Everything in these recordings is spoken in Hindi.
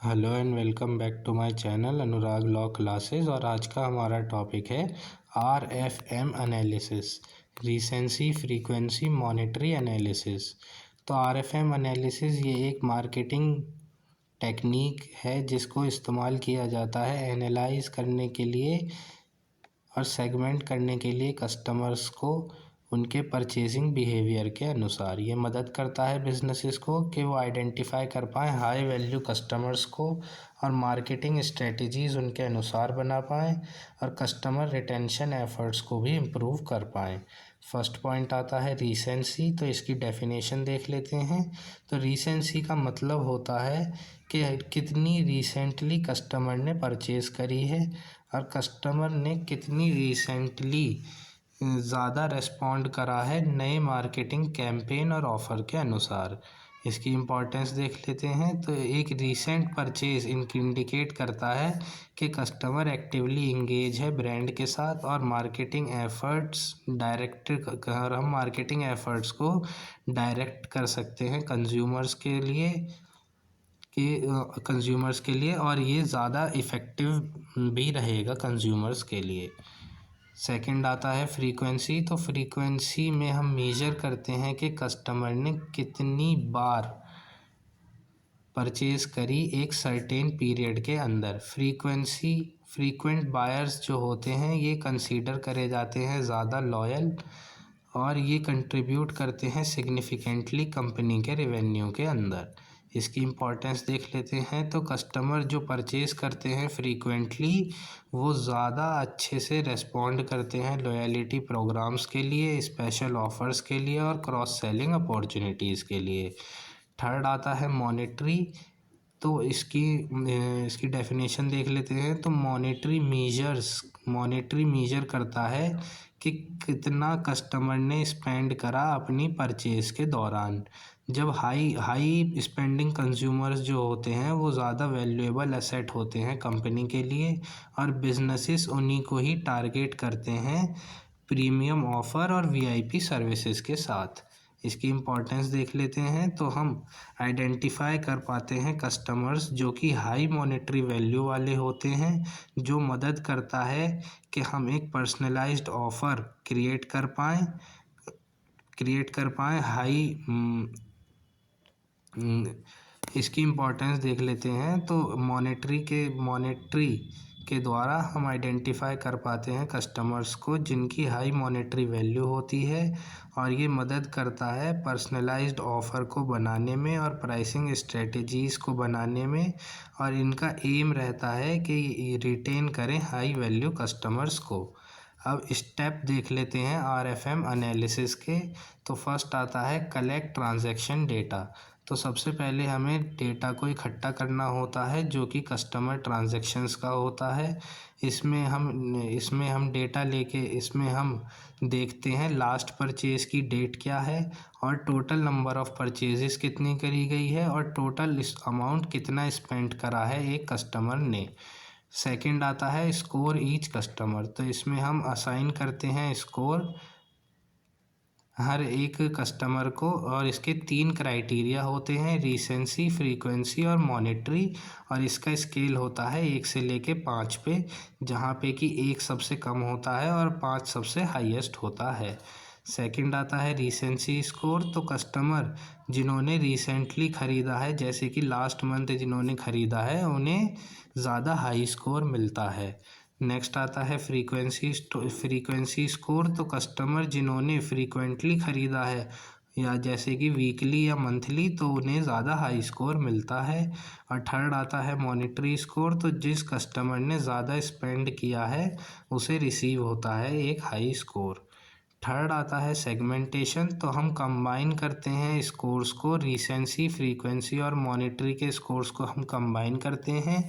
Hello and welcome back to my channel Anurag law classes. और आज का हमारा टॉपिक है RFM analysis, recency frequency monetary analysis. तो RFM एनालिसिस ये एक मार्केटिंग टेक्निक है जिसको इस्तेमाल किया जाता है एनालाइज करने के लिए और सेगमेंट करने के लिए कस्टमर्स को उनके परचेजिंग बिहेवियर के अनुसार। ये मदद करता है बिजनेसेस को कि वो आइडेंटिफाई कर पाएँ हाई वैल्यू कस्टमर्स को और मार्केटिंग स्ट्रेटजीज़ उनके अनुसार बना पाएँ और कस्टमर रिटेंशन एफर्ट्स को भी इम्प्रूव कर पाएँ। फर्स्ट पॉइंट आता है रीसेंसी। तो इसकी डेफिनेशन देख लेते हैं। तो रीसेंसी का मतलब होता है कि कितनी रिसेंटली कस्टमर ने परचेज़ करी है और कस्टमर ने कितनी रिसेंटली ज़्यादा रेस्पॉन्ड करा है नए मार्केटिंग कैंपेन और ऑफ़र के अनुसार। इसकी इम्पोर्टेंस देख लेते हैं। तो एक रीसेंट परचेज़ इंडिकेट करता है कि कस्टमर एक्टिवली इंगेज है ब्रांड के साथ और मार्केटिंग एफ़र्ट्स हम मार्केटिंग एफ़र्ट्स को डायरेक्ट कर सकते हैं कंज्यूमर्स के लिए और ये ज़्यादा इफ़ेक्टिव भी रहेगा कंज्यूमर्स के लिए। सेकंड आता है फ्रीक्वेंसी। तो फ्रीक्वेंसी में हम मेजर करते हैं कि कस्टमर ने कितनी बार परचेज़ करी एक सर्टेन पीरियड के अंदर। फ्रीक्वेंट बायर्स जो होते हैं ये कंसीडर करे जाते हैं ज़्यादा लॉयल और ये कंट्रीब्यूट करते हैं सिग्निफिकेंटली कंपनी के रेवेन्यू के अंदर। इसकी इम्पोर्टेंस देख लेते हैं। तो कस्टमर जो परचेज़ करते हैं फ्रीक्वेंटली वो ज़्यादा अच्छे से रेस्पॉन्ड करते हैं लॉयल्टी प्रोग्राम्स के लिए, स्पेशल ऑफ़र्स के लिए और क्रॉस सेलिंग अपॉर्चुनिटीज़ के लिए। थर्ड आता है मॉनेटरी। तो इसकी डेफिनेशन देख लेते हैं। तो मॉनेटरी मेजर करता है कि कितना कस्टमर ने स्पेंड करा अपनी परचेज़ के दौरान। जब हाई स्पेंडिंग कंज्यूमर्स जो होते हैं वो ज़्यादा वैल्यूएबल एसेट होते हैं कंपनी के लिए और बिजनेसेस उन्हीं को ही टारगेट करते हैं प्रीमियम ऑफ़र और वीआईपी सर्विसेज के साथ। इसकी इम्पोर्टेंस देख लेते हैं। तो हम आइडेंटिफाई कर पाते हैं कस्टमर्स जो कि हाई मॉनेटरी वैल्यू वाले होते हैं, जो मदद करता है कि हम एक पर्सनलाइज्ड ऑफ़र क्रिएट कर पाएँ इसकी इम्पोर्टेंस देख लेते हैं। तो मॉनेटरी के द्वारा हम आइडेंटिफाई कर पाते हैं कस्टमर्स को जिनकी हाई मॉनेटरी वैल्यू होती है और ये मदद करता है पर्सनलाइज्ड ऑफ़र को बनाने में और प्राइसिंग स्ट्रेटजीज़ को बनाने में और इनका एम रहता है कि रिटेन करें हाई वैल्यू कस्टमर्स को। अब स्टेप देख लेते हैं RFM एनालिसिस के। तो फर्स्ट आता है कलेक्ट ट्रांजैक्शन डेटा। तो सबसे पहले हमें डेटा को इकट्ठा करना होता है जो कि कस्टमर ट्रांजैक्शंस का होता है। इसमें हम डेटा लेके इसमें हम देखते हैं लास्ट परचेज़ की डेट क्या है और टोटल नंबर ऑफ़ परचेज़ेस कितनी करी गई है और टोटल इस अमाउंट कितना स्पेंड करा है एक कस्टमर ने। सेकंड आता है स्कोर ईच कस्टमर। तो इसमें हम असाइन करते हैं स्कोर हर एक कस्टमर को और इसके 3 क्राइटेरिया होते हैं, रीसेंसी, फ्रीक्वेंसी और मॉनेटरी। और इसका स्केल होता है 1 से लेके 5 पे, जहाँ पे कि 1 सबसे कम होता है और 5 सबसे हाईएस्ट होता है। सेकंड आता है रीसेंसी स्कोर। तो कस्टमर जिन्होंने रिसेंटली ख़रीदा है, जैसे कि लास्ट मंथ जिन्होंने ख़रीदा है, उन्हें ज़्यादा हाई स्कोर मिलता है। नेक्स्ट आता है फ्रीक्वेंसी स्कोर। तो कस्टमर जिन्होंने फ्रीक्वेंटली ख़रीदा है या जैसे कि वीकली या मंथली, तो उन्हें ज़्यादा हाई स्कोर मिलता है। और थर्ड आता है मॉनेटरी स्कोर। तो जिस कस्टमर ने ज़्यादा स्पेंड किया है उसे रिसीव होता है एक हाई स्कोर। थर्ड आता है सेगमेंटेशन। तो हम कंबाइन करते हैं स्कोर्स को, रीसेंसी, फ्रीक्वेंसी और मॉनेटरी के स्कोर्स को हम कंबाइन करते हैं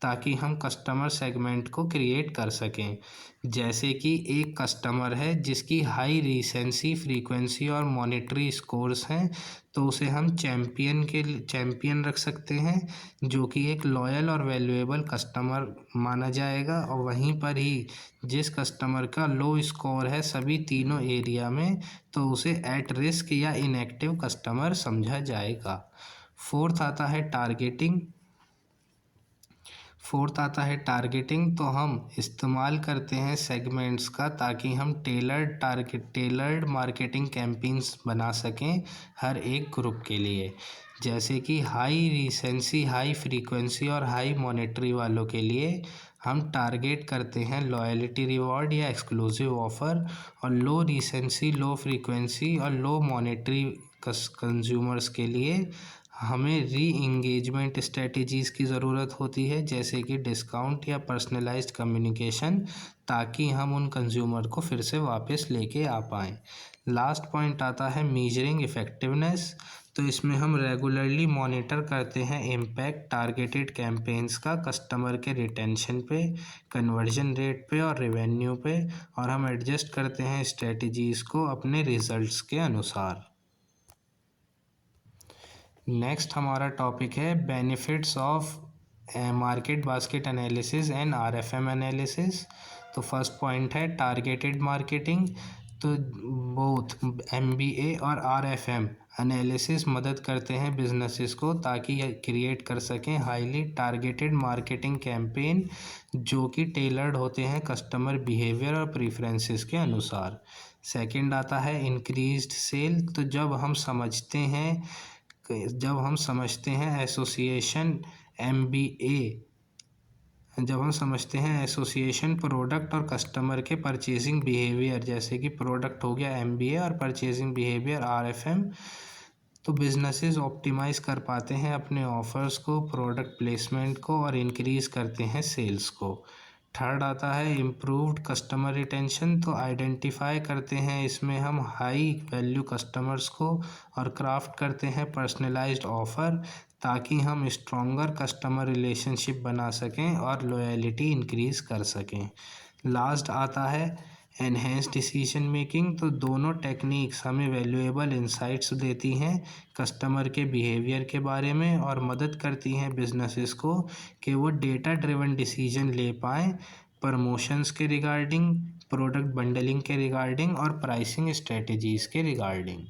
ताकि हम कस्टमर सेगमेंट को क्रिएट कर सकें। जैसे कि एक कस्टमर है जिसकी हाई रीसेंसी, फ्रीक्वेंसी और मॉनेटरी स्कोर्स हैं, तो उसे हम चैम्पियन रख सकते हैं जो कि एक लॉयल और वैल्यूएबल कस्टमर माना जाएगा। और वहीं पर ही जिस कस्टमर का लो स्कोर है सभी तीनों एरिया में, तो उसे एट रिस्क या इनएक्टिव कस्टमर समझा जाएगा। फोर्थ आता है टारगेटिंग। फोर्थ आता है टारगेटिंग। तो हम इस्तेमाल करते हैं सेगमेंट्स का ताकि हम टेलर्ड मार्केटिंग कैंपेन्स बना सकें हर एक ग्रुप के लिए। जैसे कि हाई रिसेंसी, हाई फ्रीक्वेंसी और हाई मॉनेटरी वालों के लिए हम टारगेट करते हैं लॉयल्टी रिवॉर्ड या एक्सक्लूसिव ऑफ़र, और लो रिसेंसी, लो फ्रीक्वेंसी और लो मॉनेटरी कंज्यूमर्स के लिए हमें री इंगेजमेंट स्ट्रेटजीज़ की ज़रूरत होती है, जैसे कि डिस्काउंट या पर्सनलाइज्ड कम्युनिकेशन, ताकि हम उन कंज्यूमर को फिर से वापस लेके आ पाएँ। लास्ट पॉइंट आता है मीजरिंग इफ़ेक्टिवनेस। तो इसमें हम रेगुलरली मॉनिटर करते हैं इम्पैक्ट टारगेटेड कैंपेन्स का कस्टमर के रिटेंशन पे, कन्वर्जन रेट पे और रेवेन्यू पे, और हम एडजस्ट करते हैं स्ट्रेटजीज़ को अपने रिजल्ट्स के अनुसार। नेक्स्ट हमारा टॉपिक है benefits of market basket analysis and RFM analysis. तो फर्स्ट पॉइंट है टारगेटेड मार्केटिंग। तो बोथ एमबीए और आरएफएम एनालिसिस मदद करते हैं बिजनेसेस को ताकि ये क्रिएट कर सकें हाईली टारगेटेड मार्केटिंग कैंपेन जो कि टेलर्ड होते हैं कस्टमर बिहेवियर और प्रेफरेंसेस के अनुसार। सेकंड आता है इंक्रीज्ड सेल। तो जब हम समझते हैं एसोसिएशन प्रोडक्ट और कस्टमर के परचेजिंग बिहेवियर, जैसे कि प्रोडक्ट हो गया एमबीए और परचेजिंग बिहेवियर आरएफएम, तो बिजनेसेस ऑप्टिमाइज़ कर पाते हैं अपने ऑफर्स को, प्रोडक्ट प्लेसमेंट को, और इंक्रीज़ करते हैं सेल्स को। थर्ड आता है इम्प्रूव्ड कस्टमर रिटेंशन। तो आइडेंटिफाई करते हैं इसमें हम हाई वैल्यू कस्टमर्स को और क्राफ्ट करते हैं पर्सनलाइज्ड ऑफ़र ताकि हम स्ट्रॉन्गर कस्टमर रिलेशनशिप बना सकें और लॉयल्टी इंक्रीज़ कर सकें। लास्ट आता है एनहेंस डिसीजन मेकिंग। तो दोनों टेक्निक्स हमें वैल्यूएबल इंसाइट्स देती हैं कस्टमर के बिहेवियर के बारे में और मदद करती हैं बिजनेसेस को कि वो डेटा ड्रिवन डिसीजन ले पाएँ प्रमोशंस के रिगार्डिंग, प्रोडक्ट बंडलिंग के रिगार्डिंग और प्राइसिंग स्ट्रेटजीज़ के रिगार्डिंग।